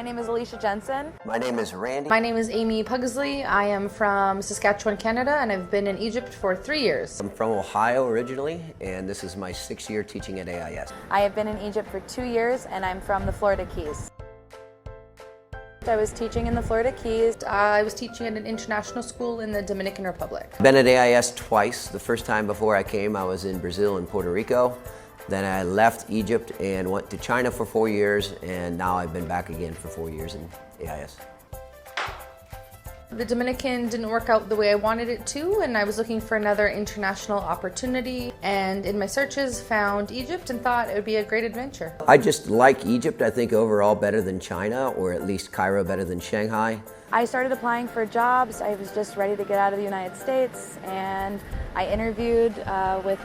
name is Alicia Jensen. My name is Randy. My name is Amy Pugsley. I am from Saskatchewan, Canada, and I've been in Egypt for 3 years. I'm from Ohio originally, and this is my 6th year teaching at AIS. I have been in Egypt for 2 years, and I'm from the Florida Keys. I was teaching in the Florida Keys. I was teaching at an international school in the Dominican Republic. Been at AIS twice. The first time before I came, I was in Brazil and Puerto Rico. Then I left Egypt and went to China for 4 years, and now I've been back again for 4 years in AIS. The Dominican didn't work out the way I wanted it to, and I was looking for another international opportunity, and in my searches found Egypt and thought it would be a great adventure. I just like Egypt. I think overall better than China, or at least Cairo better than Shanghai. I started applying for jobs. I was just ready to get out of the United States, and I interviewed with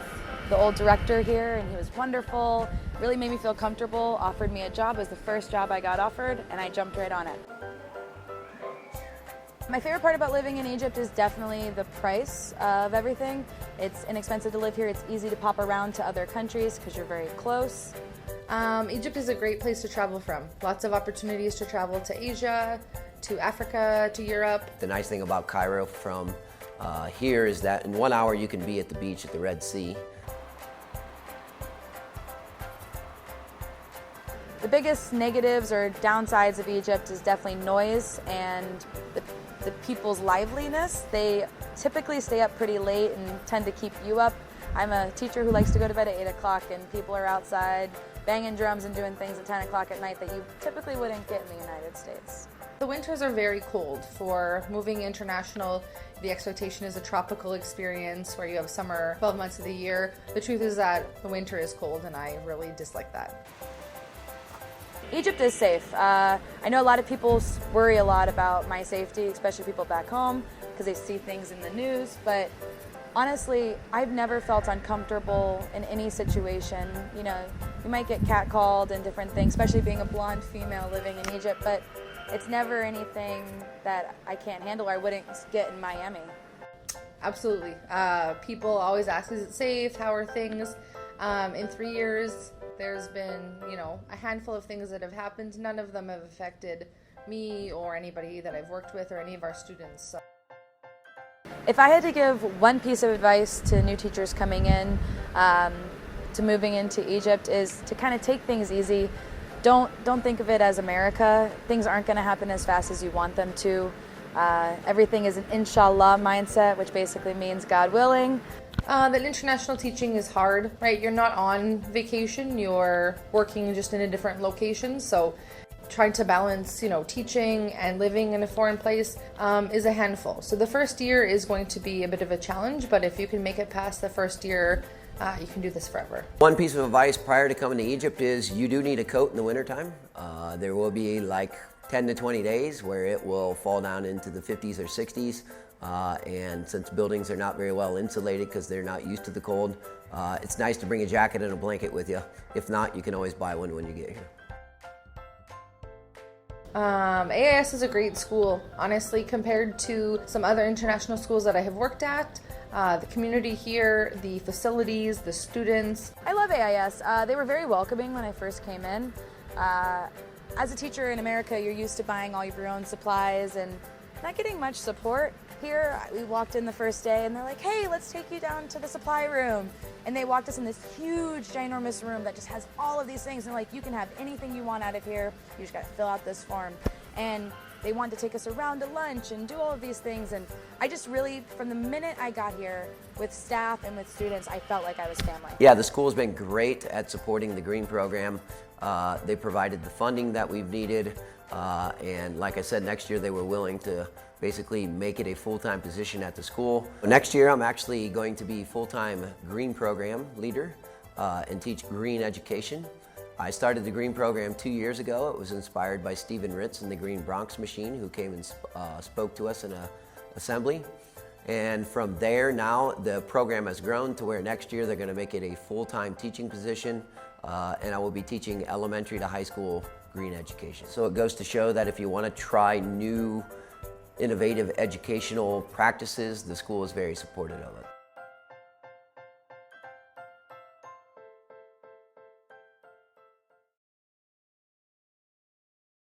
the old director here, and he was wonderful, really made me feel comfortable, offered me a job. It was the first job I got offered, and I jumped right on it. My favorite part about living in Egypt is definitely the price of everything. It's inexpensive to live here. It's easy to pop around to other countries because you're very close. Egypt is a great place to travel from. Lots of opportunities to travel to Asia, to Africa, to Europe. The nice thing about Cairo from here is that in 1 hour you can be at the beach at the Red Sea. The biggest negatives or downsides of Egypt is definitely noise and the people's liveliness. They typically stay up pretty late and tend to keep you up. I'm a teacher who likes to go to bed at 8 o'clock, and people are outside banging drums and doing things at 10 o'clock at night that you typically wouldn't get in the United States. The winters are very cold. For moving international, the expectation is a tropical experience where you have summer 12 months of the year. The truth is that the winter is cold, and I really dislike that. Egypt is safe. I know a lot of people worry a lot about my safety, especially people back home, because they see things in the news, but honestly, I've never felt uncomfortable in any situation. You know, you might get catcalled and different things, especially being a blonde female living in Egypt, but it's never anything that I can't handle or I wouldn't get in Miami. Absolutely. People always ask, is it safe? How are things? In 3 years, there's been, a handful of things that have happened. None of them have affected me or anybody that I've worked with or any of our students. So. If I had to give one piece of advice to new teachers coming in, to moving into Egypt, is to kind of take things easy. Don't think of it as America. Things aren't going to happen as fast as you want them to. Everything is an inshallah mindset, which basically means God willing. That international teaching is hard, right? You're not on vacation, you're working just in a different location. So trying to balance, teaching and living in a foreign place is a handful. So the first year is going to be a bit of a challenge, but if you can make it past the first year, you can do this forever. One piece of advice prior to coming to Egypt is you do need a coat in the wintertime. There will be like 10 to 20 days where it will fall down into the 50s or 60s. And since buildings are not very well insulated because they're not used to the cold, it's nice to bring a jacket and a blanket with you. If not, you can always buy one when you get here. AIS is a great school, honestly, compared to some other international schools that I have worked at. The community here, the facilities, the students. I love AIS. They were very welcoming when I first came in. As a teacher in America, you're used to buying all of your own supplies and not getting much support. Here, we walked in the first day and they're like, hey, let's take you down to the supply room. And they walked us in this huge, ginormous room that just has all of these things. And they're like, you can have anything you want out of here. You just got to fill out this form. And they wanted to take us around to lunch and do all of these things. And I just really, from the minute I got here, with staff and with students, I felt like I was family. Yeah, the school's been great at supporting the Green program. They provided the funding that we've needed. And like I said, next year they were willing to basically make it a full-time position at the school. Next year I'm actually going to be full-time Green program leader and teach Green education. I started the Green program 2 years ago. It was inspired by Stephen Ritz and the Green Bronx Machine, who came and spoke to us in an assembly. And from there now the program has grown to where next year they're going to make it a full-time teaching position, and I will be teaching elementary to high school Green education. So it goes to show that if you want to try new innovative educational practices, the school is very supportive of it.